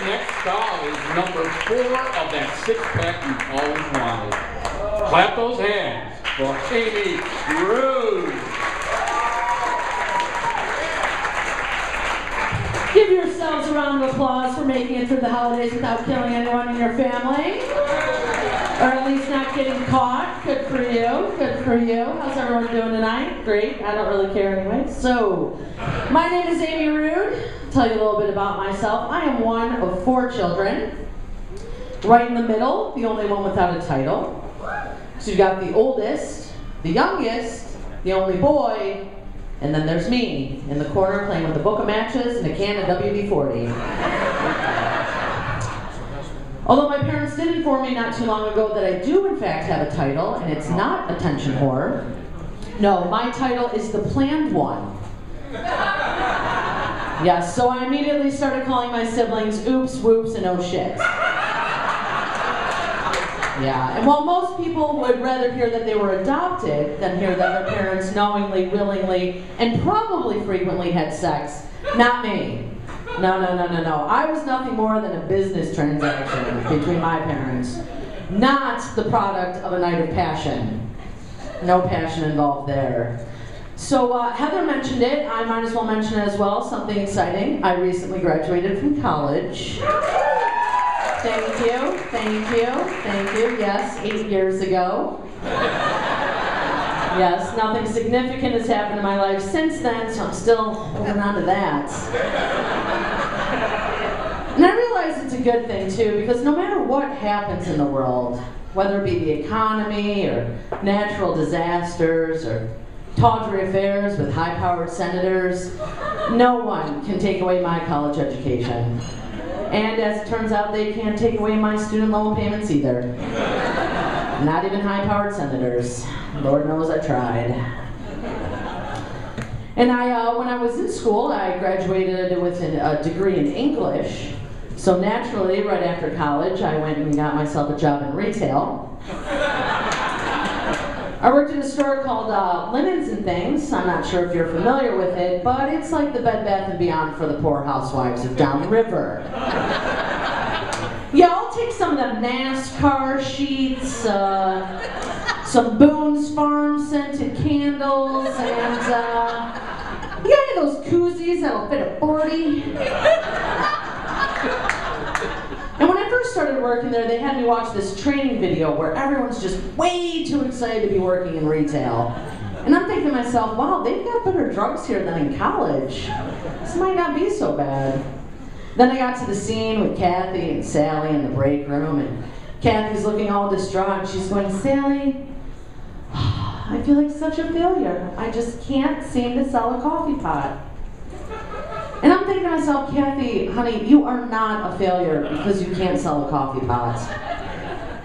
next doll is number 4 of that 6-pack you've always wanted. Clap those hands for Amy Ruud. Give yourselves a round of applause for making it through the holidays without killing anyone in your family. Or at least not getting caught. Good for you. Good for you. How's everyone doing tonight? Great. I don't really care anyway. So, my name is Amy Ruud. I'll tell you a little bit about myself. I am one of 4 children. Right in the middle, the only one without a title. So you've got the oldest, the youngest, the only boy, and then there's me in the corner playing with a book of matches and a can of WD-40. Although my parents did inform me not too long ago that I do in fact have a title, and it's not attention whore. No, my title is the planned one. Yes, so I immediately started calling my siblings oops, whoops, and oh shit. Yeah, and while most people would rather hear that they were adopted than hear that their parents knowingly, willingly, and probably frequently had sex, not me. No. I was nothing more than a business transaction between my parents, not the product of a night of passion. No passion involved there. So Heather mentioned it, I might as well mention it as well, something exciting. I recently graduated from college. Thank you. Yes, 8 years ago. Yes, nothing significant has happened in my life since then, so I'm still holding on to that. And I realize it's a good thing too, because no matter what happens in the world, whether it be the economy or natural disasters or tawdry affairs with high-powered senators, no one can take away my college education. And as it turns out, they can't take away my student loan payments either. Not even high-powered senators. Lord knows I tried. And when I was in school, I graduated with a degree in English. So naturally, right after college, I went and got myself a job in retail. I worked in a store called Linens and Things. I'm not sure if you're familiar with it, but it's like the Bed Bath & Beyond for the poor housewives of downriver. Yeah, I'll take some of them NASCAR sheets, some Boone's Farm scented candles, and you got any of those koozies that'll fit a 40? And when I first started working there, they had me watch this training video where everyone's just way too excited to be working in retail. And I'm thinking to myself, wow, they've got better drugs here than in college. This might not be so bad. Then I got to the scene with Kathy and Sally in the break room, and Kathy's looking all distraught. She's going, Sally, I feel like such a failure. I just can't seem to sell a coffee pot. And I'm thinking to myself, Kathy, honey, you are not a failure because you can't sell a coffee pot.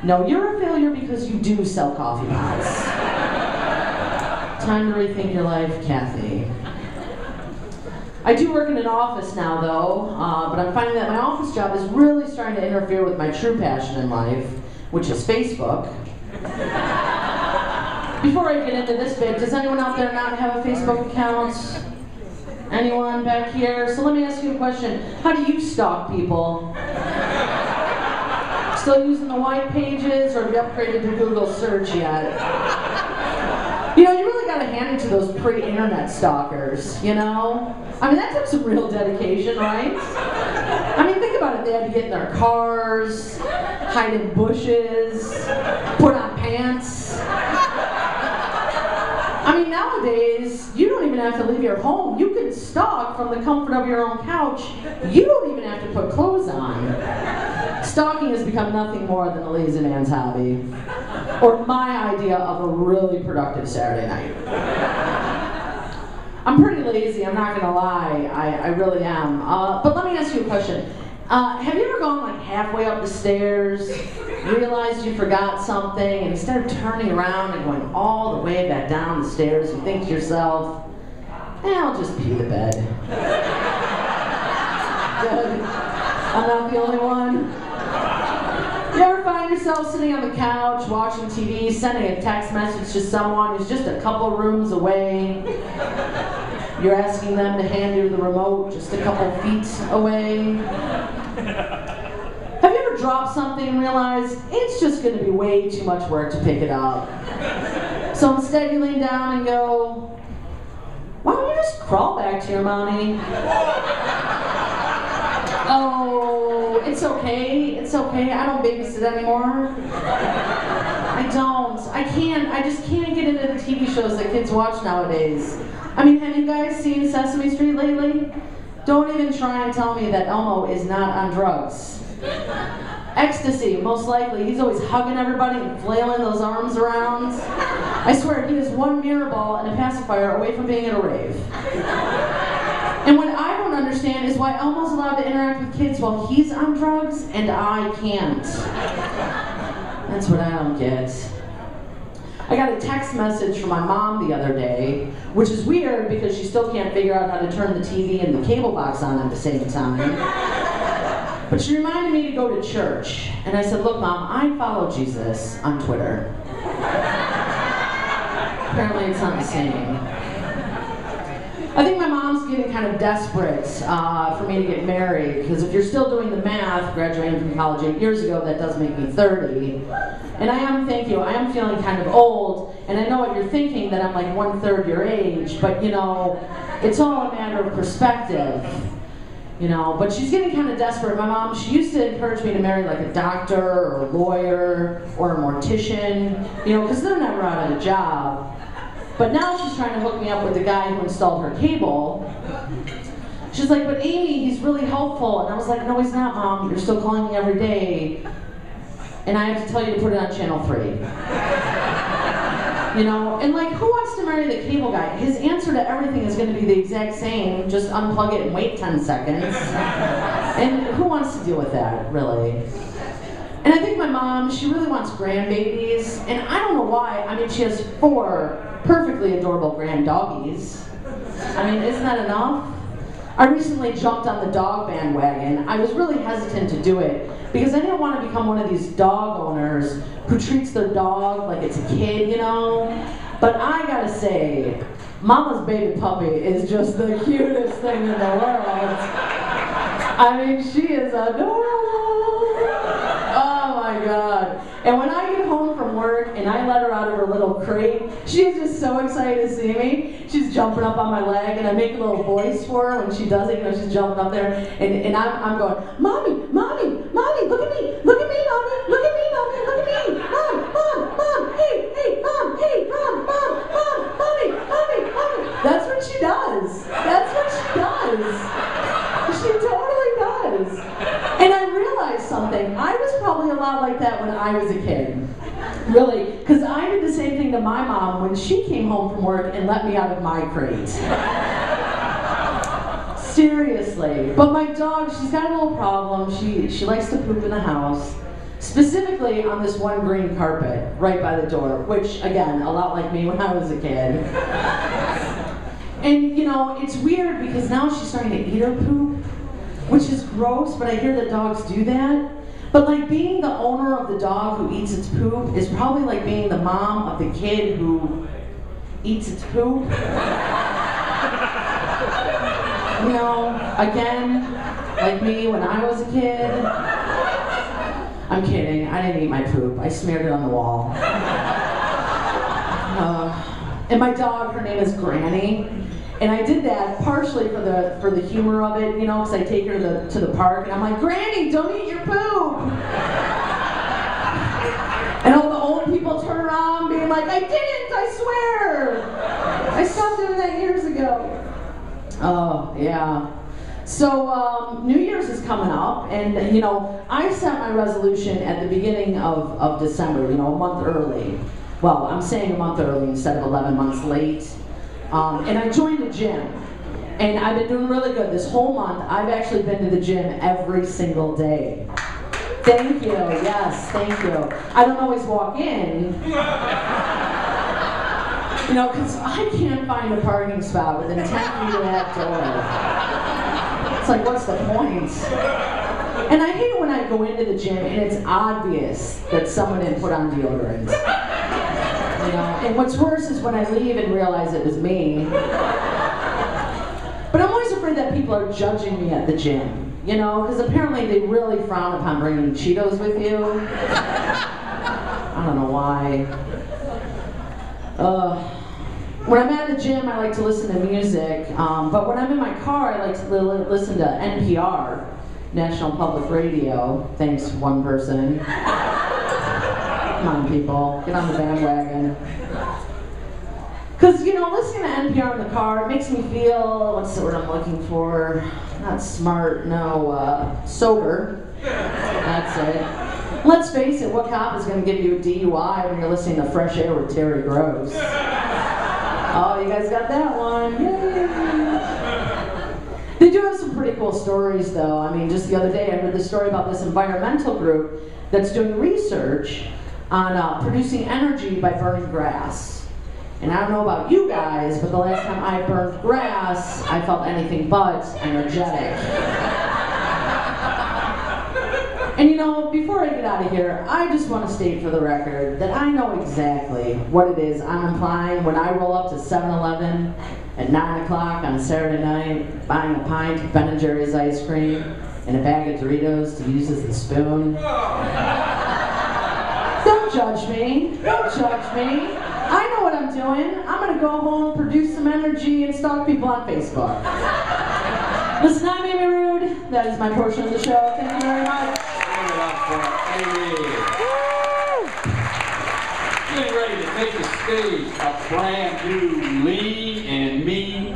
No, you're a failure because you do sell coffee pots. Time to rethink your life, Kathy. I do work in an office now, though, but I'm finding that my office job is really starting to interfere with my true passion in life, which is Facebook. Before I get into this bit, does anyone out there not have a Facebook account? Anyone back here? So let me ask you a question. How do you stalk people? Still using the white pages, or have you upgraded to Google search yet? You know, you really got to hand it to those pre-internet stalkers, you know? I mean, that took some real dedication, right? I mean, think about it. They had to get in their cars, hide in bushes, put on pants. I mean, nowadays, you don't even have to leave your home. You can stalk from the comfort of your own couch. You don't even have to put clothes on. Stalking has become nothing more than a lazy man's hobby. Or my idea of a really productive Saturday night. I'm pretty lazy, I'm not gonna lie. I really am. But let me ask you a question. Have you ever gone like halfway up the stairs, realized you forgot something, and instead of turning around and going all the way back down the stairs, you think to yourself, I'll just pee the bed. Good. I'm not the only one. You ever find yourself sitting on the couch, watching TV, sending a text message to someone who's just a couple rooms away? You're asking them to hand you the remote just a couple feet away? drop something and realize it's just going to be way too much work to pick it up. So instead you lean down and go, why don't you just crawl back to your mommy? Oh, it's okay, it's okay. I don't babysit anymore. I don't. I just can't get into the TV shows that kids watch nowadays. I mean, have you guys seen Sesame Street lately? Don't even try and tell me that Elmo is not on drugs. Ecstasy, most likely. He's always hugging everybody and flailing those arms around. I swear, he is one mirror ball and a pacifier away from being at a rave. And what I don't understand is why Elmo's allowed to interact with kids while he's on drugs and I can't. That's what I don't get. I got a text message from my mom the other day, which is weird because she still can't figure out how to turn the TV and the cable box on at the same time. But she reminded me to go to church. And I said, look, Mom, I follow Jesus on Twitter. Apparently it's not the same. I think my mom's getting kind of desperate for me to get married, because if you're still doing the math, graduating from college 8 years ago, that does make me 30. And I am feeling kind of old, and I know what you're thinking, that I'm like 1/3 your age, but you know, it's all a matter of perspective. You know, but she's getting kind of desperate. My mom, she used to encourage me to marry like a doctor or a lawyer or a mortician, you know, because they're never out of a job. But now she's trying to hook me up with the guy who installed her cable. She's like, but Amy, he's really helpful. And I was like, no, he's not, Mom. You're still calling me every day. And I have to tell you to put it on channel 3. You know, and like, who wants to marry the cable guy? His answer to everything is going to be the exact same. Just unplug it and wait 10 seconds. And who wants to deal with that, really? And I think my mom, she really wants grandbabies. And I don't know why. I mean, she has 4 perfectly adorable grand doggies. I mean, isn't that enough? I recently jumped on the dog bandwagon. I was really hesitant to do it because I didn't want to become one of these dog owners who treats their dog like it's a kid, you know? But I gotta say, Mama's baby puppy is just the cutest thing in the world. I mean, she is adorable. Oh my God. And when I get home from work and I let her out of her little crate, she's just so excited to see me. She's jumping up on my leg and I make a little voice for her when she does it. You know, she's jumping up there and I'm going, Mommy, Mommy, Mommy, look at me, Mommy, look at me, Mommy, look at me, Mom, hey, Mom, hey, Mom, Mommy, Mommy. That's what she does. That's what she does. She totally does. And I realized something. I was probably a lot like that when I was a kid. Really. Because I did the same thing to my mom when she came home from work and let me out of my crate. Seriously. But my dog, she's got a little problem. She likes to poop in the house. Specifically on this one green carpet right by the door. Which, again, a lot like me when I was a kid. And, you know, it's weird because now she's starting to eat her poop, which is gross, but I hear that dogs do that. But like being the owner of the dog who eats its poop is probably like being the mom of the kid who eats its poop. You know, again, like me when I was a kid. I'm kidding, I didn't eat my poop. I smeared it on the wall. And my dog, her name is Granny. And I did that partially for the humor of it, you know, because I take her to the park and I'm like, Granny, don't eat your poop! And all the old people turn around being like, I didn't, I swear! I stopped doing that years ago. Oh, yeah. So, New Year's is coming up, and, you know, I set my resolution at the beginning of December, you know, a month early. Well, I'm saying a month early instead of 11 months late. And I joined a gym, and I've been doing really good. This whole month, I've actually been to the gym every single day. Thank you, yes, thank you. I don't always walk in, you know, because I can't find a parking spot within 10 feet of that door. It's like, what's the point? And I hate when I go into the gym and it's obvious that someone didn't put on deodorant. You know? And what's worse is when I leave and realize it was me. But I'm always afraid that people are judging me at the gym. you know, because apparently they really frown upon bringing Cheetos with you. I don't know why. When I'm at the gym, I like to listen to music, but when I'm in my car, I like to listen to NPR, National Public Radio. Thanks, one person. Come on, people, get on the bandwagon. Because, you know, listening to NPR in the car, it makes me feel, what's the word I'm looking for? Not smart, no, sober. That's it. Let's face it, what cop is going to give you a DUI when you're listening to Fresh Air with Terry Gross? Oh, you guys got that one. Yay. They do have some pretty cool stories, though. I mean, just the other day I heard this story about this environmental group that's doing research on producing energy by burning grass. And I don't know about you guys, but the last time I burned grass, I felt anything but energetic. And you know, before I get out of here, I just want to state for the record that I know exactly what it is I'm implying when I roll up to 7-Eleven at 9 o'clock on a Saturday night, buying a pint of Ben & Jerry's ice cream and a bag of Doritos to use as the spoon. Don't judge me. Don't judge me. I know what I'm doing. I'm going to go home, produce some energy, and stalk people on Facebook. Listen, I'm Ruud. That is my portion of the show. Thank you very much. Give it up for Amy. Getting ready to take the stage, a brand new Lean and Mean